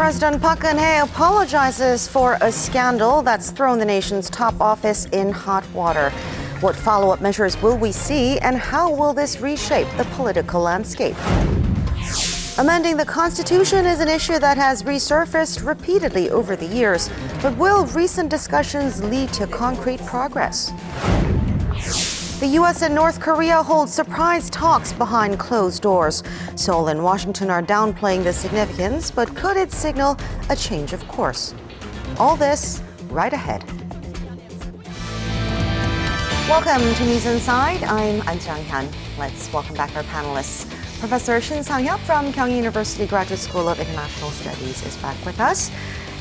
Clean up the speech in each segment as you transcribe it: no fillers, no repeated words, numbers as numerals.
President Park Geun-hye apologizes for a scandal that's thrown the nation's top office in hot water. What follow-up measures will we see, and how will this reshape the political landscape? Amending the Constitution is an issue that has resurfaced repeatedly over the years, but will recent discussions lead to concrete progress? The U.S. and North Korea hold surprise talks behind closed doors. Seoul and Washington are downplaying the significance, but could it signal a change of course? All this right ahead. Welcome to News Inside. I'm An Jang-hyun. Let's welcome back our panelists. Professor Shin Sang-hyuk from Kyung University Graduate School of International Studies is back with us,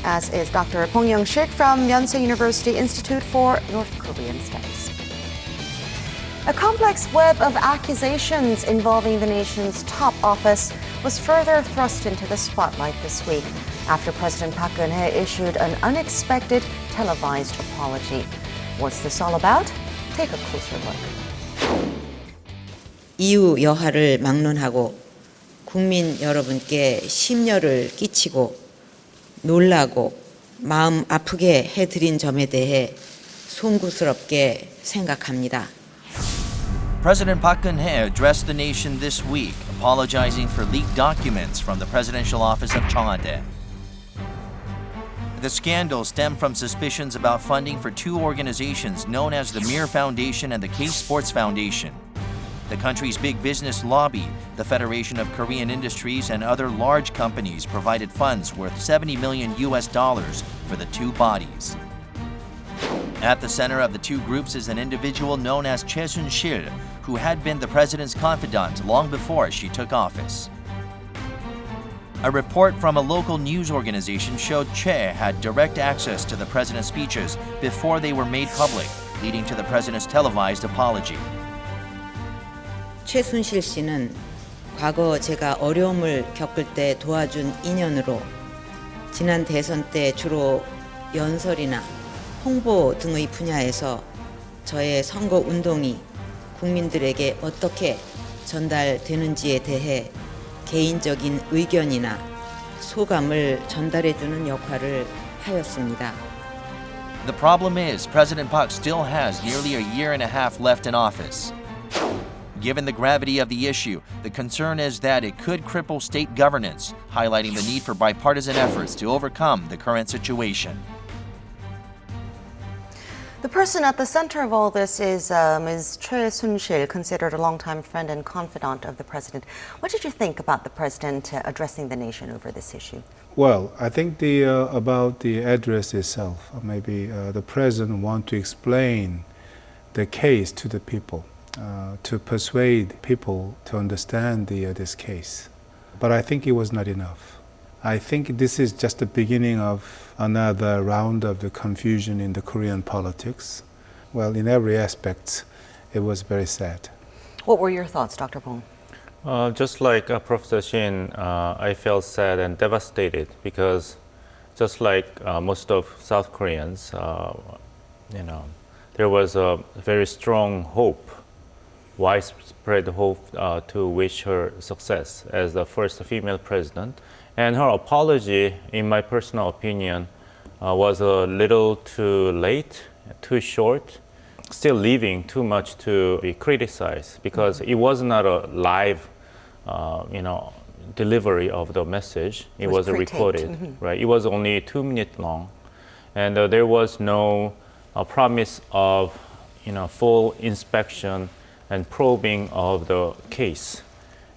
as is Dr. Bong Young-sik from Yonsei University Institute for North Korean Studies. A complex web of accusations involving the nation's top office was further thrust into the spotlight this week after President Park Geun-hye issued an unexpected televised apology. What's this all about? Take a closer look. 이유 여하를 막론하고 국민 여러분께 심려를 끼치고 놀라고 마음 아프게 해드린 점에 대해 송구스럽게 생각합니다. President Park Geun-hye addressed the nation this week, apologizing for leaked documents from the presidential office of Cheongwade. The scandal stemmed from suspicions about funding for two organizations known as the Mir Foundation and the K Sports Foundation. The country's big business lobby, the Federation of Korean Industries, and other large companies provided funds worth $70 million for the two bodies. At the center of the two groups is an individual known as Bi선실세, who had been the president's confidant long before she took office. A report from a local news organization showed Che had direct access to the president's speeches before they were made public, leading to the president's televised apology. 최순실 씨는 과거 제가 어려움을 겪을 때 도와준 인연으로 지난 대선 때 주로 연설이나 홍보 등의 분야에서 저의 선거 운동이 국민들에게 어떻게 전달되는지에 대해 개인적인 의견이나 소감을 전달해주는 역할을 하였습니다. The problem is, President Park still has nearly a year and a half left in office. Given the gravity of the issue, the concern is that it could cripple state governance, highlighting the need for bipartisan efforts to overcome the current situation. The person at the center of all this is Ms. Choi Soon-sil, considered a longtime friend and confidant of the president. What did you think about the president addressing the nation over this issue? Well, I think about the address itself, maybe the president want to explain the case to the people, to persuade people to understand this case. But I think it was not enough. I think this is just the beginning of another round of the confusion in the Korean politics. Well, in every aspect, it was very sad. What were your thoughts, Dr. Bong? Just like Professor Shin, I felt sad and devastated because just like most of South Koreans, there was a very strong hope, widespread hope to wish her success as the first female president. And her apology, in my personal opinion, was a little too late, too short, still leaving too much to be criticized because it was not a live, delivery of the message. It was recorded, right? It was only 2 minutes long, and there was no promise of, full inspection and probing of the case.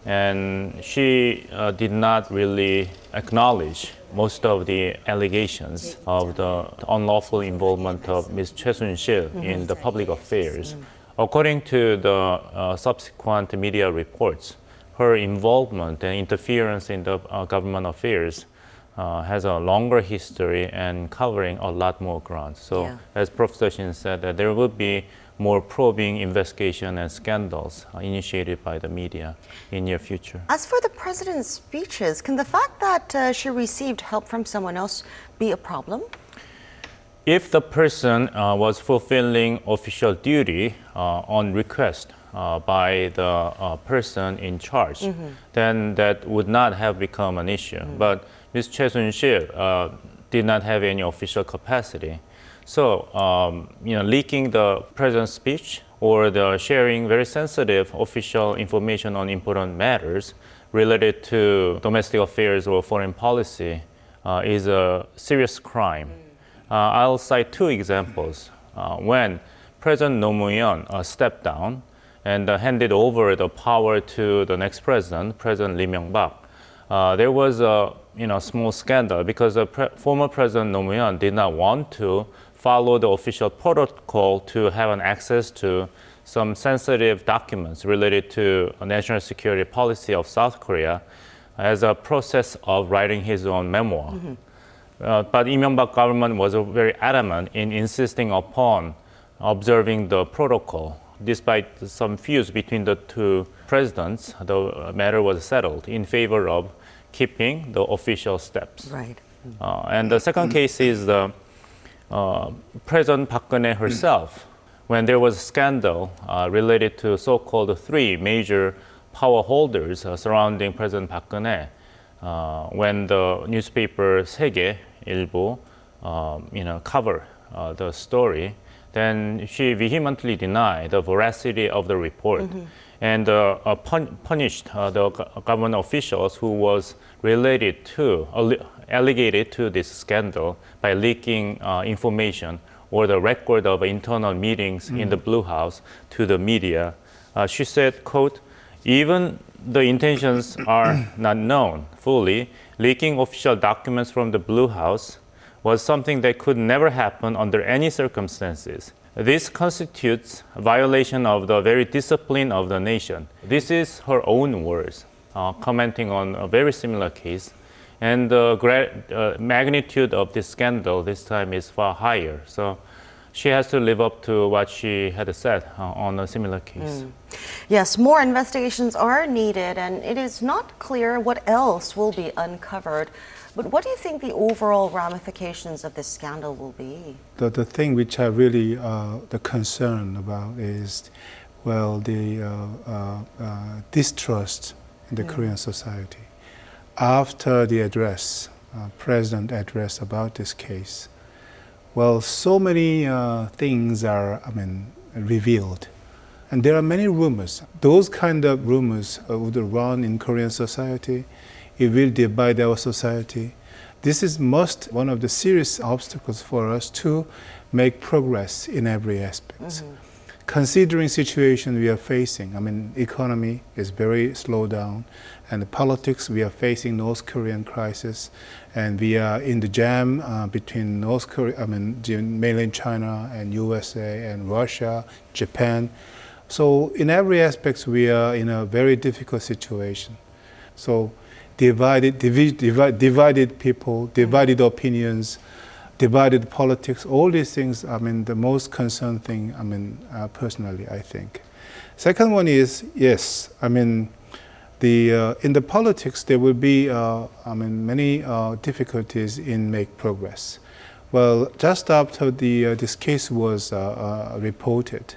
And she did not really acknowledge most of the allegations of the unlawful involvement of Ms. Choi Soon-sil in the public affairs. According to the subsequent media reports, her involvement and interference in the government affairs has a longer history and covering a lot more ground. So, as Professor Shin said, that there will be more probing investigation and scandals initiated by the media in near future. As for the president's speeches, can the fact that she received help from someone else be a problem? If the person was fulfilling official duty on request by the person in charge, then that would not have become an issue. But Ms. Choi Soon-sil did not have any official capacity. So, leaking the president's speech or the sharing very sensitive official information on important matters related to domestic affairs or foreign policy is a serious crime. I'll cite two examples. When President Roh Moo-hyun stepped down and handed over the power to the next president, President Lee Myung-bak, there was a small scandal because the former President Roh Moo-hyun did not want to follow the official protocol to have an access to some sensitive documents related to a national security policy of South Korea as a process of writing his own memoir. But Lee Myung-bak government was very adamant in insisting upon observing the protocol. Despite some feuds between the two presidents, the matter was settled in favor of keeping the official steps. Right. And the second case is the President Park Geun-hye herself, when there was a scandal related to so-called three major power holders surrounding President Park Geun-hye. When the newspaper 세계 일보, cover the story, then she vehemently denied the veracity of the report and punished the government officials who was related to, alleged to this scandal by leaking information or the record of internal meetings in the Blue House to the media. She said, quote, even the intentions are not known fully, leaking official documents from the Blue House was something that could never happen under any circumstances. This constitutes a violation of the very discipline of the nation. This is her own words, commenting on a very similar case. And the magnitude of this scandal this time is far higher. So she has to live up to what she had said on a similar case. Yes, more investigations are needed, and it is not clear what else will be uncovered. But what do you think the overall ramifications of this scandal will be? The thing which I really the concern about is, well, the distrust in the Korean society. After the address, President address about this case, well, so many things are, revealed. And there are many rumors. Those kind of rumors would run in Korean society. It will divide our society. This is one of the serious obstacles for us to make progress in every aspect. Considering situation we are facing, economy is very slowed down, and the politics we are facing North Korean crisis, and we are in the jam between North Korea, mainland China and USA and Russia, Japan. So in every aspect we are in a very difficult situation. So divided people, divided opinions, divided politics, all these things, the most concerned thing, personally, I think. Second one is, yes, in the politics, there will be, many difficulties in make progress. Well, just after this case was reported,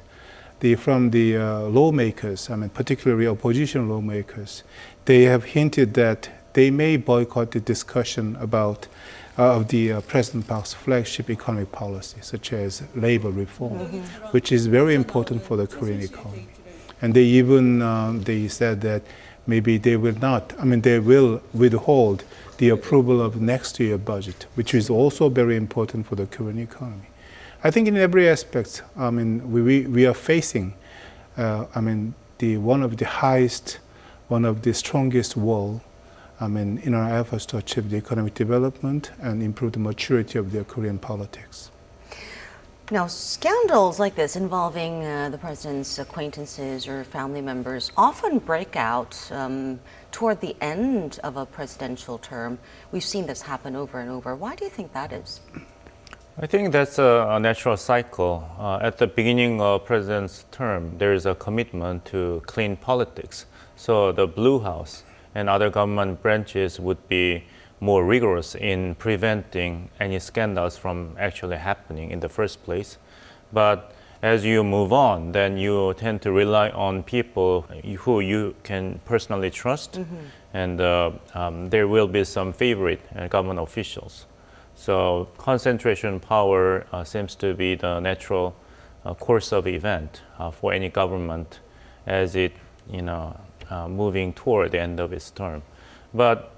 from the lawmakers, particularly opposition lawmakers, they have hinted that they may boycott the discussion about the President Park's flagship economic policy, such as labor reform, which is very important for the Korean economy. And they even they said that maybe they will not, they will withhold the approval of next year's budget, which is also very important for the Korean economy. I think in every aspect, we are facing, one of the highest, one of the strongest wall, in our efforts to achieve the economic development and improve the maturity of the Korean politics. Now, scandals like this involving the president's acquaintances or family members often break out toward the end of a presidential term. We've seen this happen over and over. Why do you think that is? I think that's a natural cycle. At the beginning of president's term, there is a commitment to clean politics. So the Blue House and other government branches would be more rigorous in preventing any scandals from actually happening in the first place. But as you move on, then you tend to rely on people who you can personally trust, and there will be some favorite government officials. So concentration power seems to be the natural course of event for any government as it, moving toward the end of its term. But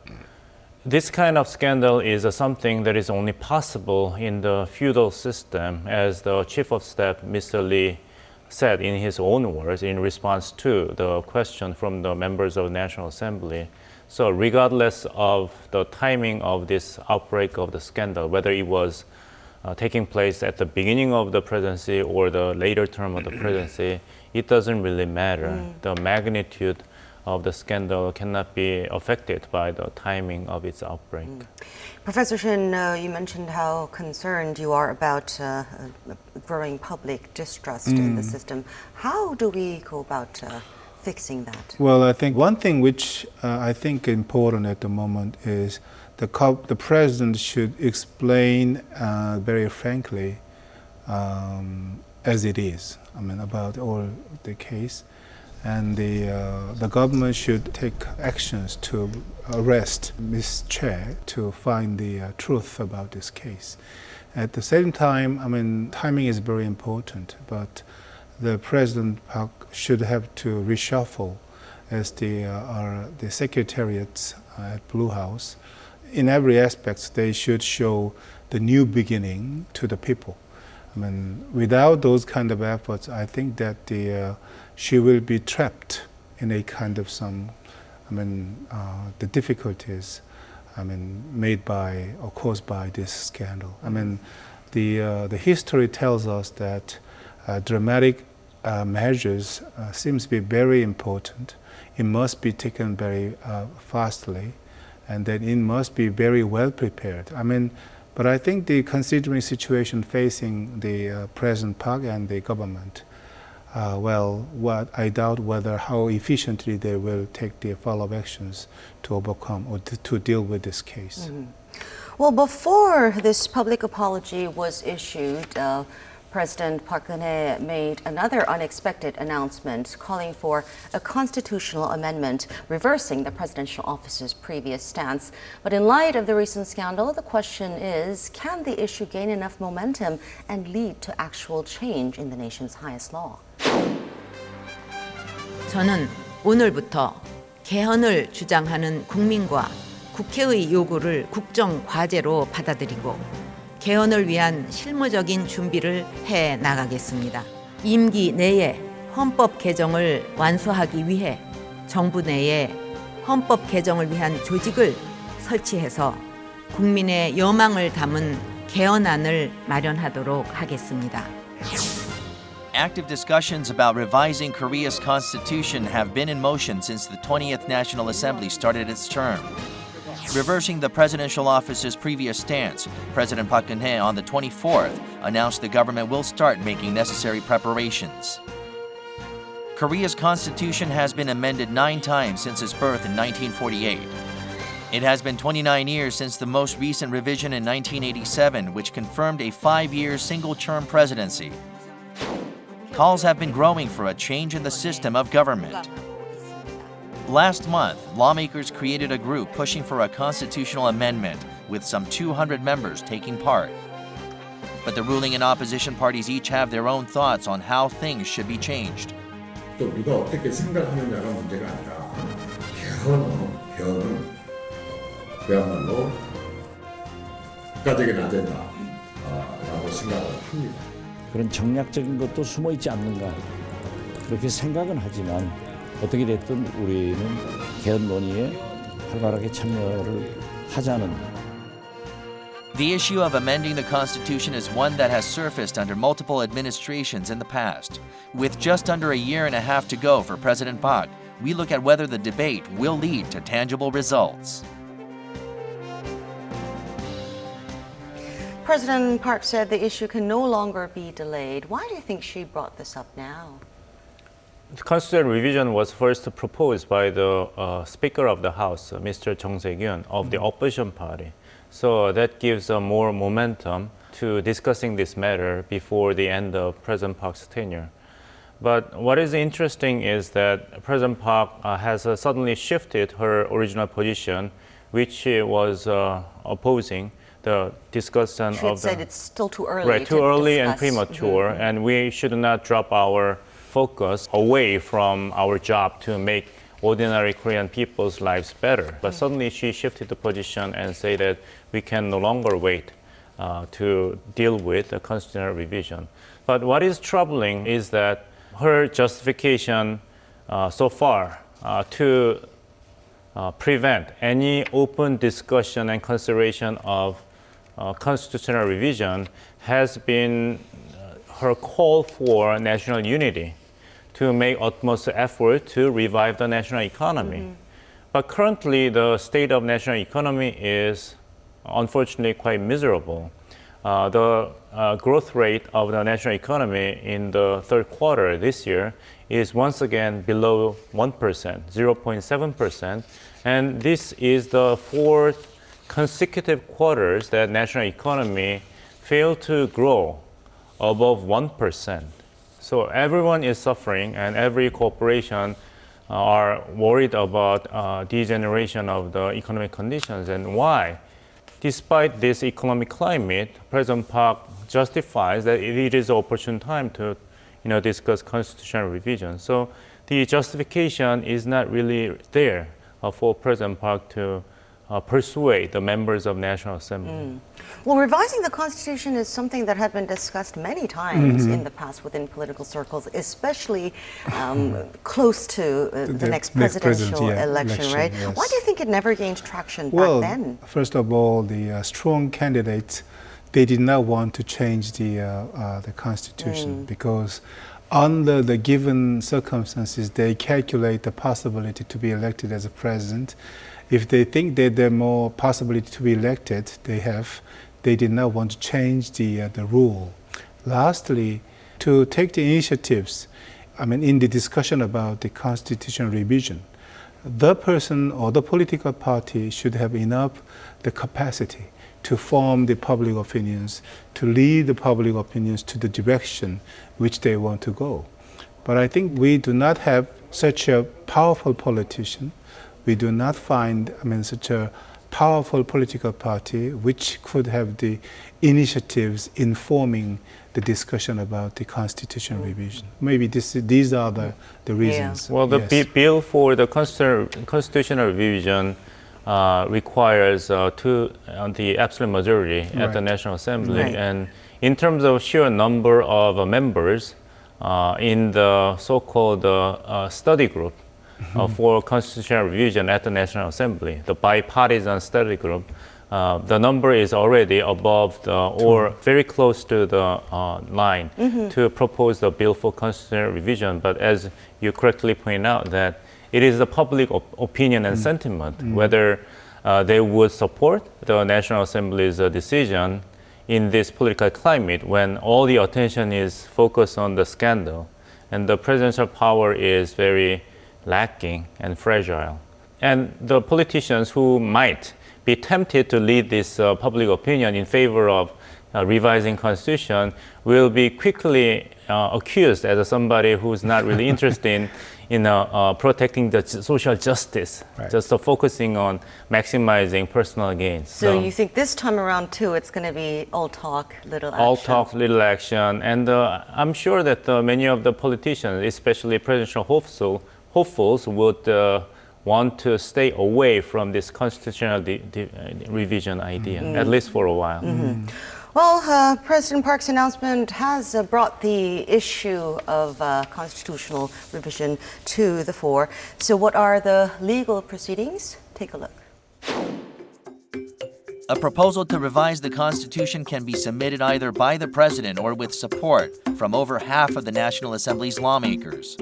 this kind of scandal is something that is only possible in the feudal system, as the Chief of Staff, Mr. Lee, said in his own words in response to the question from the members of the National Assembly. So regardless of the timing of this outbreak of the scandal, whether it was taking place at the beginning of the presidency or the later term of the presidency, it doesn't really matter. The magnitude of the scandal cannot be affected by the timing of its outbreak. Professor Shin, you mentioned how concerned you are about growing public distrust in the system. How do we go about fixing that? Well, I think one thing which I think important at the moment is the president should explain very frankly as it is. About all the case, and the government should take actions to arrest Ms. Che to find the truth about this case. At the same time, timing is very important, but the President Park should have to reshuffle as the secretariats at Blue House. In every aspect, they should show the new beginning to the people. Without those kind of efforts, I think that she will be trapped in a kind of the difficulties, made by or caused by this scandal. The history tells us that dramatic measures seems to be very important. It must be taken very fastly, and that it must be very well prepared. But I think considering situation facing the President Park and the government, I doubt how efficiently they will take the follow-up actions to overcome or to deal with this case. Well, before this public apology was issued, President Park Geun-hye made another unexpected announcement calling for a constitutional amendment reversing the presidential office's previous stance. But in light of the recent scandal, the question is, can the issue gain enough momentum and lead to actual change in the nation's highest law? 저는 오늘부터 개헌을 주장하는 국민과 국회의 요구를 국정 과제로 받아들이고 개헌을 위한 실무적인 준비를 해 나가겠습니다. 임기 내에 헌법 개정을 완수하기 위해 정부 내에 헌법 개정을 위한 조직을 설치해서 국민의 여망을 담은 개헌안을 마련하도록 하겠습니다. Active discussions about revising Korea's constitution have been in motion since the 20th National Assembly started its term. Reversing the presidential office's previous stance, President Park Geun-hye on the 24th announced the government will start making necessary preparations. Korea's constitution has been amended 9 times since its birth in 1948. It has been 29 years since the most recent revision in 1987, which confirmed a 5-year single-term presidency. Calls have been growing for a change in the system of government. Last month, lawmakers created a group pushing for a constitutional amendment, with some 200 members taking part. But the ruling and opposition parties each have their own thoughts on how things should be changed. 또 우리가 어떻게 생각하느냐가 문제가 아니라 개헌은 그야말로 국가적인 아젠다라고 생각을 합니다. 그런 정략적인 것도 숨어 있지 않는가 그렇게 생각은 하지만 어떻게 됐든 우리는 개헌 논의에 활발하게 참여를 하자는. The issue of amending the Constitution is one that has surfaced under multiple administrations in the past. With just under a year and a half to go for President Park, we look at whether the debate will lead to tangible results. President Park said the issue can no longer be delayed. Why do you think she brought this up now? The constitutional revision was first proposed by the Speaker of the House, Mr. Jung Se-kyun of the opposition party. So that gives more momentum to discussing this matter before the end of President Park's tenure. But what is interesting is that President Park has suddenly shifted her original position, which she was opposing the discussion She had of said it's still too early. right, too early and discuss. premature, and we should not drop our focus away from our job to make ordinary Korean people's lives better. But suddenly she shifted the position and say that we can no longer wait to deal with the constitutional revision. But what is troubling is that her justification so far to prevent any open discussion and consideration of constitutional revision has been her call for national unity to make utmost effort to revive the national economy. But currently, the state of national economy is unfortunately quite miserable. The growth rate of the national economy in the third quarter this year is once again below 1%, 0.7%. And this is the fourth consecutive quarters that national economy failed to grow above 1%. So everyone is suffering, and every corporation are worried about degeneration of the economic conditions. And why? Despite this economic climate, President Park justifies that it is an opportune time to discuss constitutional revision. So the justification is not really there for President Park to persuade the members of National Assembly. Well, revising the Constitution is something that had been discussed many times in the past within political circles, especially close to the next presidential election, right? Yes. Why do you think it never gained traction Well, back then? first of all, the strong candidates, they did not want to change the Constitution because under the given circumstances, they calculate the possibility to be elected as a president. If they think that there are more possibility to be elected, they did not want to change the rule. Lastly, to take the initiatives, in the discussion about the constitutional revision, the person or the political party should have enough the capacity to form the public opinions, to lead the public opinions to the direction which they want to go. But I think we do not have such a powerful politician. We do not find, such a powerful political party which could have the initiatives informing the discussion about the constitutional revision. Maybe these are the reasons. Well, the bill for the constitutional revision requires the absolute majority at the National Assembly. Right. And in terms of sheer number of members in the so-called study group, for constitutional revision at the National Assembly, the bipartisan study group, the number is already above or very close to the line to propose the bill for constitutional revision. But as you correctly point out, that it is the public opinion and sentiment whether they would support the National Assembly's decision in this political climate when all the attention is focused on the scandal and the presidential power is very lacking and fragile. And the politicians who might be tempted to lead this public opinion in favor of revising constitution will be quickly accused as somebody who's not really interested in protecting the social justice, just focusing on maximizing personal gains. So you think this time around too, it's going to be all talk, little action? All talk, little action. And I'm sure that many of the politicians, especially presidential hopefuls, would want to stay away from this constitutional revision idea, at least for a while. Well, President Park's announcement has brought the issue of constitutional revision to the fore. So what are the legal proceedings? Take a look. A proposal to revise the Constitution can be submitted either by the President or with support from over half of the National Assembly's lawmakers.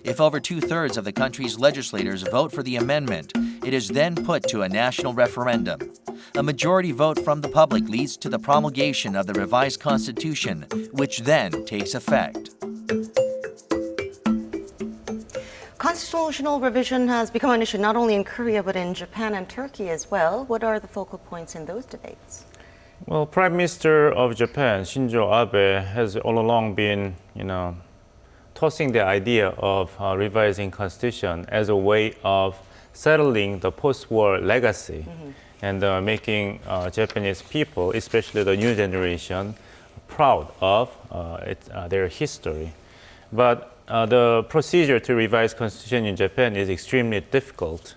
If over 2/3 of the country's legislators vote for the amendment, it is then put to a national referendum. A majority vote from the public leads to the promulgation of the revised Constitution, which then takes effect. Constitutional revision has become an issue not only in Korea but in Japan and Turkey as well. What are the focal points in those debates? Well, Prime Minister of Japan, Shinzo Abe, has all along been, tossing the idea of revising constitution as a way of settling the post-war legacy and making Japanese people, especially the new generation, proud of their history. But the procedure to revise constitution in Japan is extremely difficult.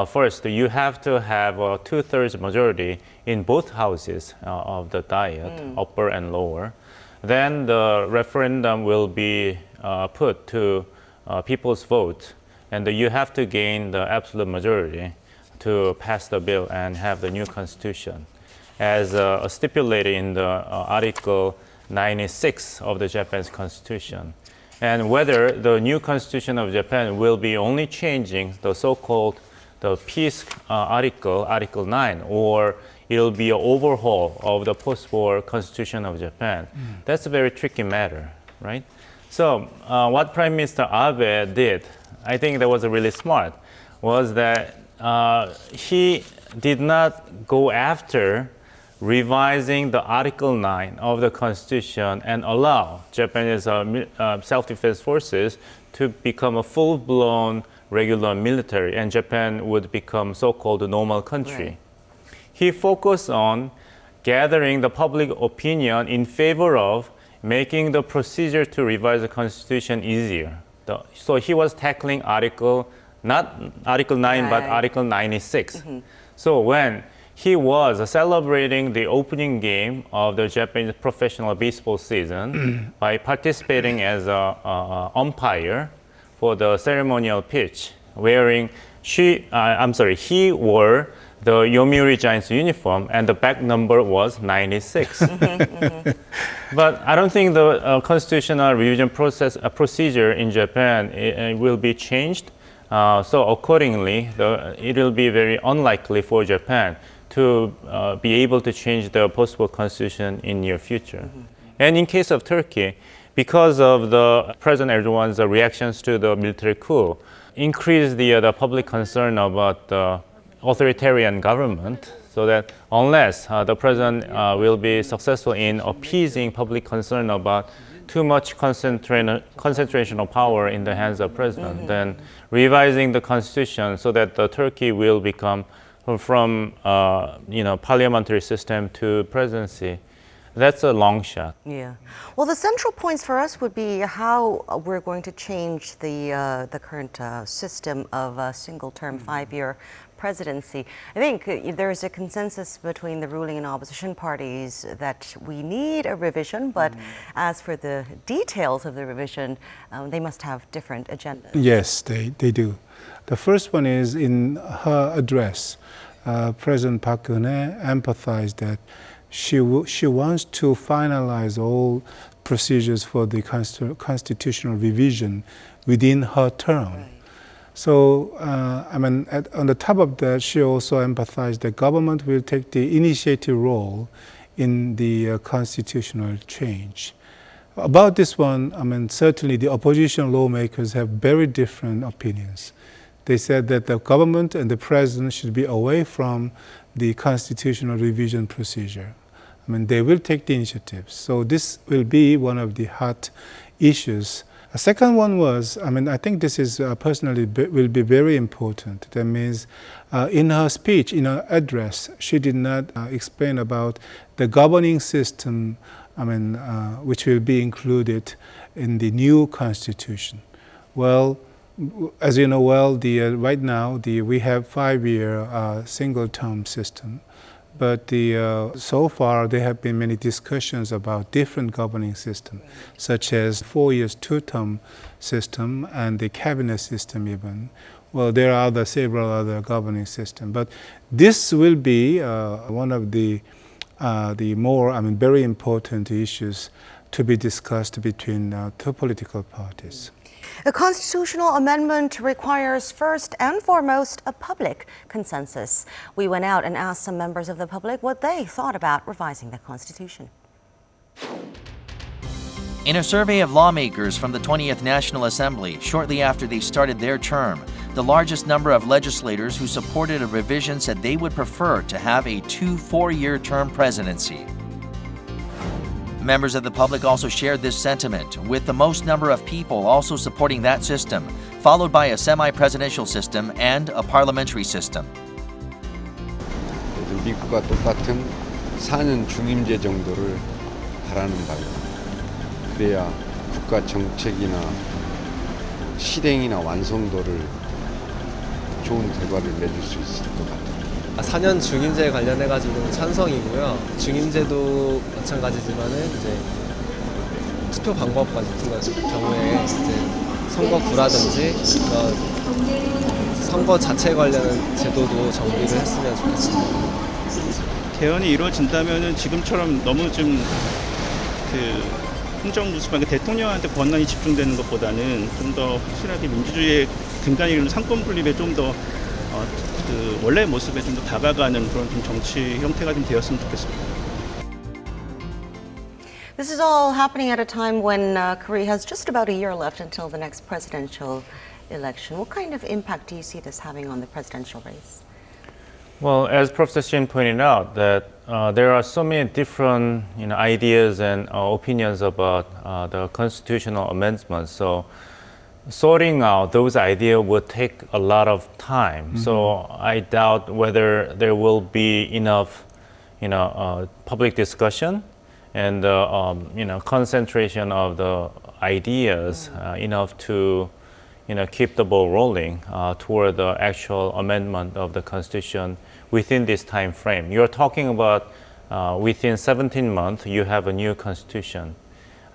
First, you have to have a 2/3 majority in both houses of the Diet, upper and lower. Then the referendum will be put to people's vote, and you have to gain the absolute majority to pass the bill and have the new constitution, as stipulated in the Article 96 of the Japanese Constitution. And whether the new constitution of Japan will be only changing the so-called the peace article, Article 9, or it'll be an overhaul of the post-war constitution of Japan. That's a very tricky matter, right? So what Prime Minister Abe did, I think that was really smart, was that he did not go after revising the Article 9 of the Constitution and allow Japanese self-defense forces to become a full-blown regular military, and Japan would become so-called normal country. Right. He focused on gathering the public opinion in favor of making the procedure to revise the Constitution easier. So he was tackling not Article 9, but Article 96. So when he was celebrating the opening game of the Japanese professional baseball season by participating as an umpire for the ceremonial pitch, he wore the Yomiuri Giants uniform, and the back number was 96. But I don't think the constitutional revision procedure in Japan will be changed. So accordingly, it will be very unlikely for Japan to be able to change the post-war constitution in near future. And in case of Turkey, because of the President Erdogan's reactions to the military coup, increased the public concern about the authoritarian government, so that unless the president will be successful in appeasing public concern about too much concentration of power in the hands of president, then revising the constitution so that Turkey will become from parliamentary system to presidency. That's a long shot. Yeah. Well, the central points for us would be how we're going to change the current system of a single-term 5-year presidency. I think there's a consensus between the ruling and opposition parties that we need a revision, but as for the details of the revision, they must have different agendas. Yes, they do. The first one is in her address, President Park Geun-hye empathized that she wants to finalize all procedures for the constitutional revision within her term. Right. So, on the top of that, she also emphasized that government will take the initiative role in the constitutional change. About this one, certainly the opposition lawmakers have very different opinions. They said that the government and the president should be away from the constitutional revision procedure. They will take the initiatives. So this will be one of the hot issues. A second one was, I think this is personally will be very important. That means in her speech, in her address, she did not explain about the governing system, which will be included in the new constitution. Well, as you know well, right now we have 5-year single-term system. But so far, there have been many discussions about different governing systems, such as 4 years 2-term system and the cabinet system even. Well, there are several other governing systems. But this will be one of the more, very important issues to be discussed between two political parties. A constitutional amendment requires first and foremost a public consensus. We went out and asked some members of the public what they thought about revising the Constitution. In a survey of lawmakers from the 20th National Assembly shortly after they started their term, The largest number of legislators who supported a revision said they would prefer to have a 2 4-year term presidency. Members of the public also shared this sentiment, with the most number of people also supporting that system, followed by a semi-presidential system and a parliamentary system. 미국과 똑같은 4년 중임제 정도를 바라는 바예요. 그래야 국가 정책이나 실행이나 완성도를 좋은 결과를 내줄 수 있을 것 같아요. 4년 중임제 관련해가지고는 찬성이고요. 중임제도 마찬가지지만은 이제 투표 방법 같은 경우에 이제 선거구라든지 선거 자체 관련 제도도 정비를 했으면 좋겠습니다. 개헌이 이루어진다면은 지금처럼 너무 좀 행정부 수반 대통령한테 권한이 집중되는 것보다는 좀 더 확실하게 민주주의의 근간이 상권 분립에 좀 더 원래 모습에 좀 더 다가가는 그런 좀 정치 형태가 좀 되었으면 좋겠습니다. This is all happening at a time when Korea has just about a year left until the next presidential election. What kind of impact do you see this having on the presidential race? Well, as Professor Shin pointed out, that there are so many different ideas and opinions about the constitutional amendments. So sorting out those ideas would take a lot of time. So I doubt whether there will be enough, public discussion and concentration of the ideas enough to keep the ball rolling toward the actual amendment of the Constitution within this time frame. You're talking about within 17 months, you have a new Constitution.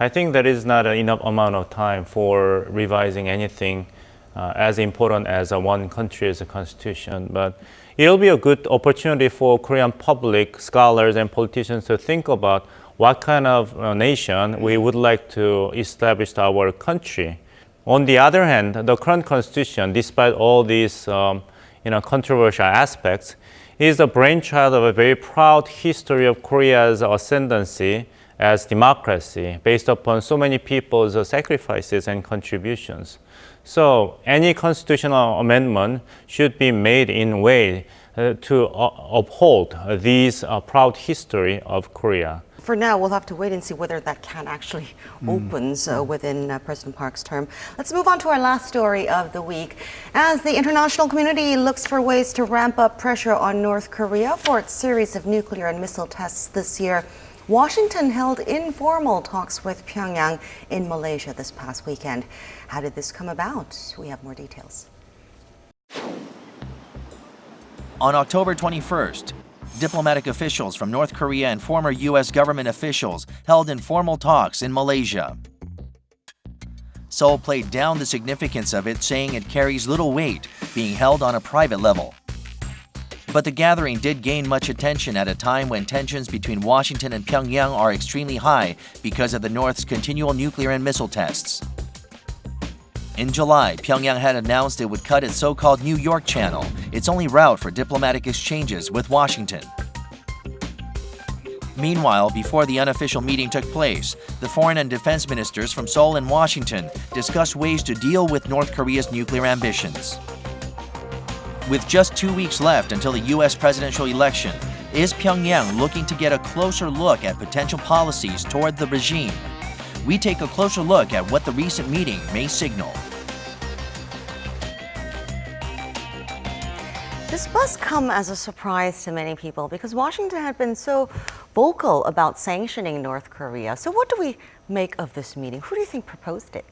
I think that is not enough amount of time for revising anything as important as one country's Constitution. But it'll be a good opportunity for Korean public, scholars, and politicians to think about what kind of nation we would like to establish our country. On the other hand, the current constitution, despite all these controversial aspects, is the brainchild of a very proud history of Korea's ascendancy as democracy, based upon so many people's sacrifices and contributions. So any constitutional amendment should be made in a way to uphold this proud history of Korea. For now, we'll have to wait and see whether that can actually opens within President Park's term. Let's move on to our last story of the week. As the international community looks for ways to ramp up pressure on North Korea for its series of nuclear and missile tests this year, Washington held informal talks with Pyongyang in Malaysia this past weekend. How did this come about? We have more details. On October 21st, diplomatic officials from North Korea and former U.S. government officials held informal talks in Malaysia. Seoul played down the significance of it, saying it carries little weight, being held on a private level. But the gathering did gain much attention at a time when tensions between Washington and Pyongyang are extremely high because of the North's continual nuclear and missile tests. In July, Pyongyang had announced it would cut its so-called New York Channel, its only route for diplomatic exchanges with Washington. Meanwhile, before the unofficial meeting took place, the foreign and defense ministers from Seoul and Washington discussed ways to deal with North Korea's nuclear ambitions. With just 2 weeks left until the U.S. presidential election, is Pyongyang looking to get a closer look at potential policies toward the regime? We take a closer look at what the recent meeting may signal. This must come as a surprise to many people because Washington had been so vocal about sanctioning North Korea. So what do we make of this meeting? Who do you think proposed it?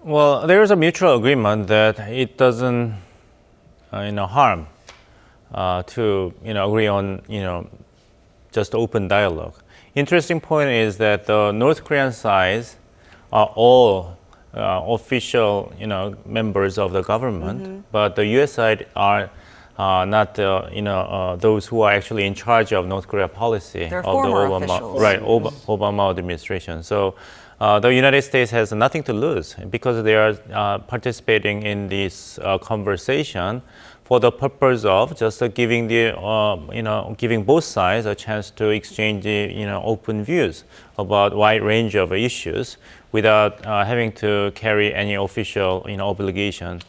Well, there is a mutual agreement that it doesn't harm to agree on just open dialogue. Interesting point is that the North Korean side are all official members of the government, but the U.S. side are not those who are actually in charge of North Korea policy They're of the former Obama officials. Obama administration. So the United States has nothing to lose because they are participating in this conversation for the purpose of just giving giving both sides a chance to exchange open views about wide range of issues without having to carry any official obligation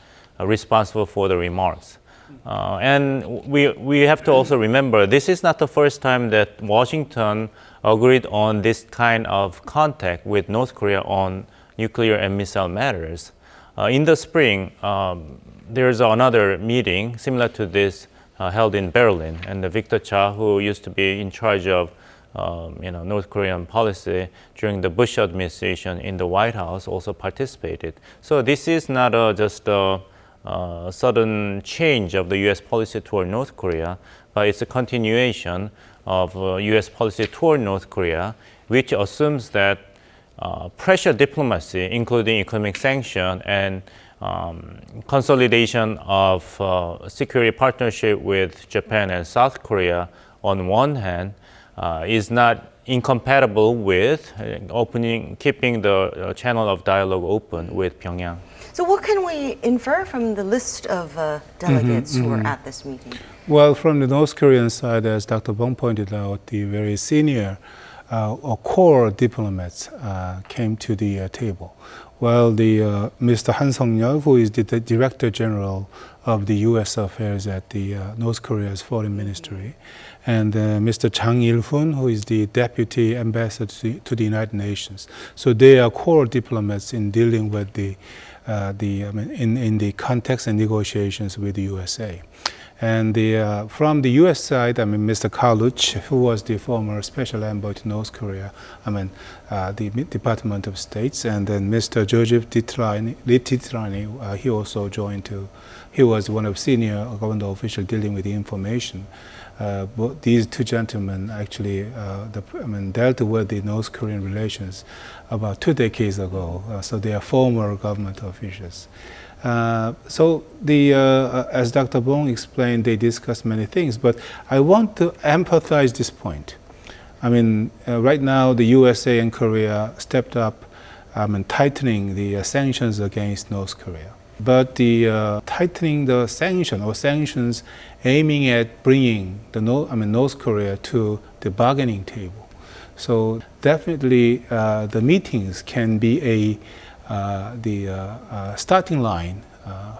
responsible for the remarks. And we have to also remember this is not the first time that Washington agreed on this kind of contact with North Korea on nuclear and missile matters. In the spring, there's another meeting similar to this held in Berlin, and Victor Cha, who used to be in charge of North Korean policy during the Bush administration in the White House, also participated. So this is not just a sudden change of the U.S. policy toward North Korea, but it's a continuation of U.S. policy toward North Korea, which assumes that pressure diplomacy, including economic sanction and consolidation of security partnership with Japan and South Korea on one hand, is not incompatible with keeping the channel of dialogue open with Pyongyang. So what can we infer from the list of delegates who were at this meeting? Well, from the North Korean side, as Dr. Bong pointed out, the very senior or core diplomats came to the table. Well, Mr. Han Sung-yeol, who is the Director General of the U.S. Affairs at the North Korea's Foreign Ministry, and Mr. Chang Il-hun, who is the Deputy Ambassador to the United Nations. So they are core diplomats in dealing with in the context and negotiations with the USA. And from the U.S. side, Mr. Carluch, who was the former special envoy to North Korea, the Department of States, and then Mr. Joseph Titrani, he also joined too. He was one of senior government officials dealing with the information. But these two gentlemen actually dealt with the North Korean relations about 2 decades ago. So they are former government officials. So as Dr. Bong explained, they discussed many things, but I want to emphasize this point. Right now the USA and Korea stepped up tightening the sanctions against North Korea. But the tightening the sanctions aiming at bringing North Korea to the bargaining table. So definitely the meetings can be the starting line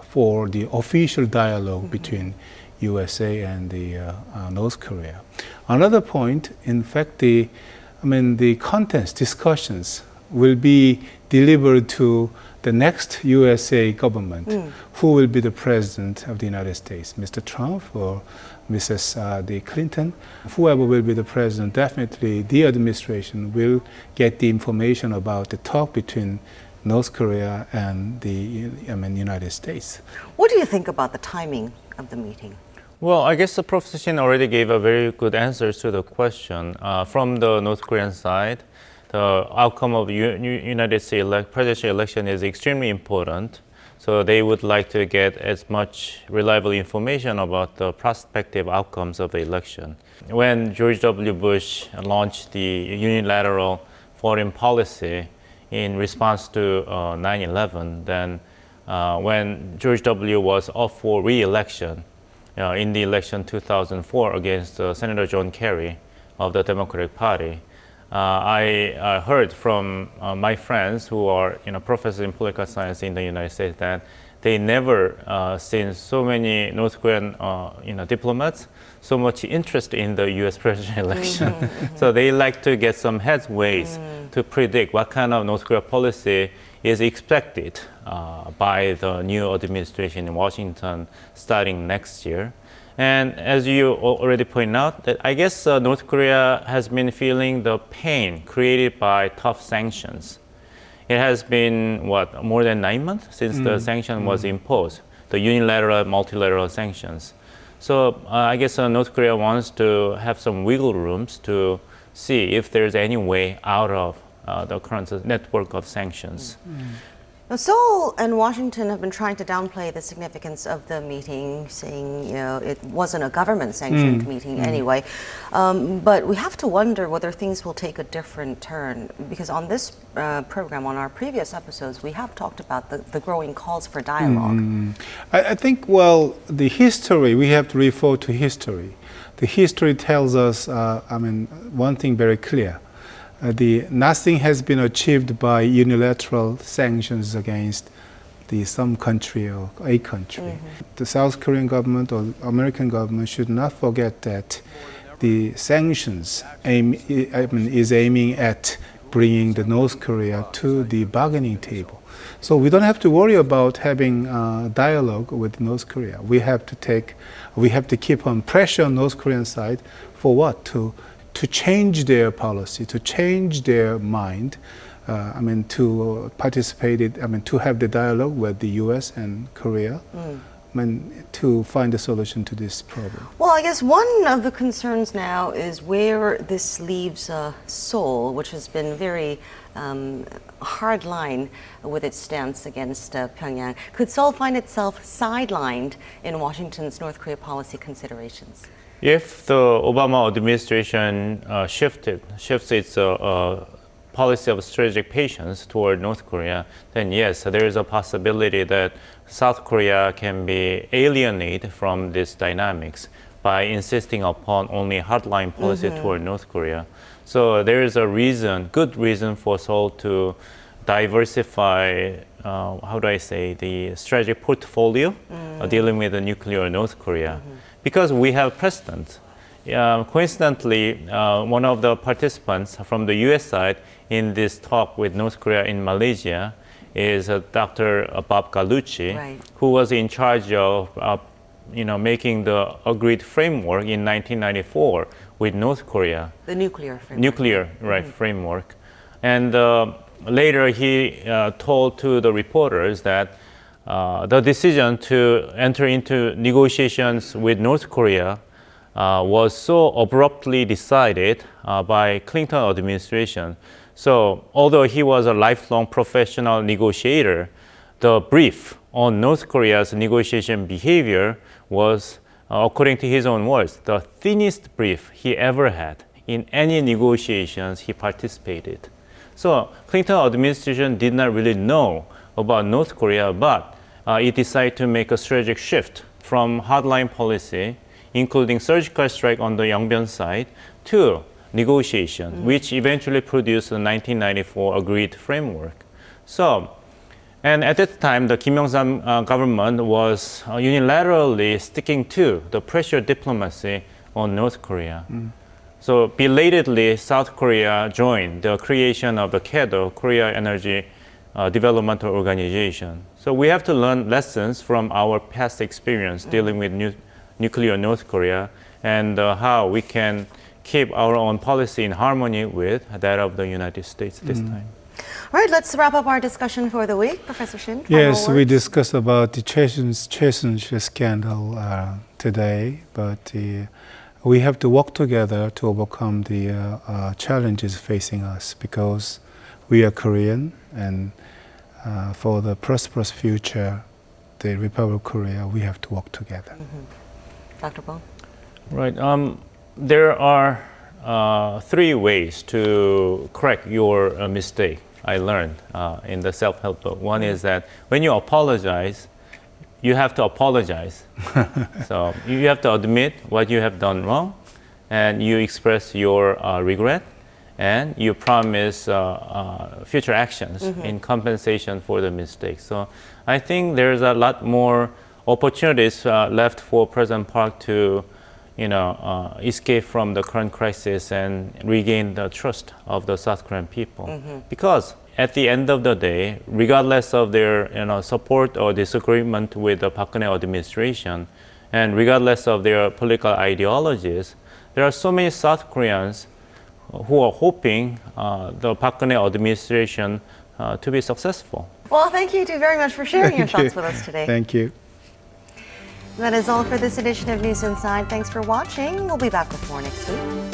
for the official dialogue between USA and the North Korea. Another point, in fact, the contents discussions will be delivered to the next USA government, who will be the president of the United States, Mr. Trump or Mrs. Clinton. Whoever will be the president, definitely the administration will get the information about the talk between North Korea and the United States. What do you think about the timing of the meeting? Well, I guess Professor Shin already gave a very good answer to the question. From the North Korean side, the outcome of the United States presidential election is extremely important. So they would like to get as much reliable information about the prospective outcomes of the election. When George W. Bush launched the unilateral foreign policy in response to 9/11, then when George W. was up for re-election in the election 2004 against Senator John Kerry of the Democratic Party, I heard from my friends who are professors in political science in the United States that they never seen so many North Korean diplomats so much interest in the U.S. presidential election. So they like to get some headways to predict what kind of North Korea policy is expected by the new administration in Washington starting next year. And as you already pointed out, that I guess North Korea has been feeling the pain created by tough sanctions. It has been, more than 9 months since the sanction was imposed, the unilateral, multilateral sanctions. So I guess North Korea wants to have some wiggle rooms to see if there's any way out of the current network of sanctions. Now, Seoul and Washington have been trying to downplay the significance of the meeting, saying it wasn't a government-sanctioned meeting anyway. But we have to wonder whether things will take a different turn, because on this program, on our previous episodes, we have talked about the growing calls for dialogue. I think, the history, we have to refer to history. The history tells us, one thing very clear. Nothing has been achieved by unilateral sanctions against some country or a country. The South Korean government or American government should not forget that the sanctions is aiming at bringing the North Korea to the bargaining table. So we don't have to worry about having dialogue with North Korea. We have to keep on pressure on North Korean side for what? To change their policy, to change their mind. To participate, to have the dialogue with the U.S. and Korea. To find a solution to this problem. Well, I guess one of the concerns now is where this leaves Seoul, which has been very hard line with its stance against Pyongyang. Could Seoul find itself sidelined in Washington's North Korea policy considerations? If the Obama administration shifts its policy of strategic patience toward North Korea, then yes, there is a possibility that South Korea can be alienated from these dynamics by insisting upon only hardline policy toward North Korea. So there is a good reason for Seoul to diversify, the strategic portfolio dealing with the nuclear North Korea. Because we have precedent. Coincidentally, one of the participants from the U.S. side in this talk with North Korea in Malaysia is Dr. Bob Gallucci, who was in charge of making the agreed framework in 1994 with North Korea. The nuclear framework. Framework. And later he told to the reporters that the decision to enter into negotiations with North Korea was so abruptly decided by Clinton administration. So although he was a lifelong professional negotiator, the brief on North Korea's negotiation behavior was, according to his own words, the thinnest brief he ever had in any negotiations he participated. So Clinton administration did not really know about North Korea, but it decided to make a strategic shift from hardline policy, including surgical strike on the Yongbyon side, to negotiation, which eventually produced the 1994 agreed framework. So, and at that time, the Kim Yong-sam government was unilaterally sticking to the pressure diplomacy on North Korea. So belatedly, South Korea joined the creation of the KEDO, Korea Energy Developmental Organization. So we have to learn lessons from our past experience dealing with nuclear North Korea and how we can keep our own policy in harmony with that of the United States this time. All right, let's wrap up our discussion for the week. Professor Shin, yes, we discussed about the Chosun scandal today, but we have to work together to overcome the challenges facing us because we are Korean, and for the prosperous future, the Republic of Korea, we have to work together. Dr. Bong? Right. There are 3 ways to correct your mistake, I learned in the self-help book. One is that when you apologize, you have to apologize. So you have to admit what you have done wrong, and you express your regret, and you promise future actions in compensation for the mistake. So I think there's a lot more opportunities left for President Park to escape from the current crisis and regain the trust of the South Korean people. Because at the end of the day, regardless of their support or disagreement with the Park Geun-hye administration, and regardless of their political ideologies, there are so many South Koreans who are hoping the Park Geun-hye administration to be successful. Well, thank you two very much for sharing your thoughts with us today. Thank you. That is all for this edition of News Inside. Thanks for watching. We'll be back with more next week.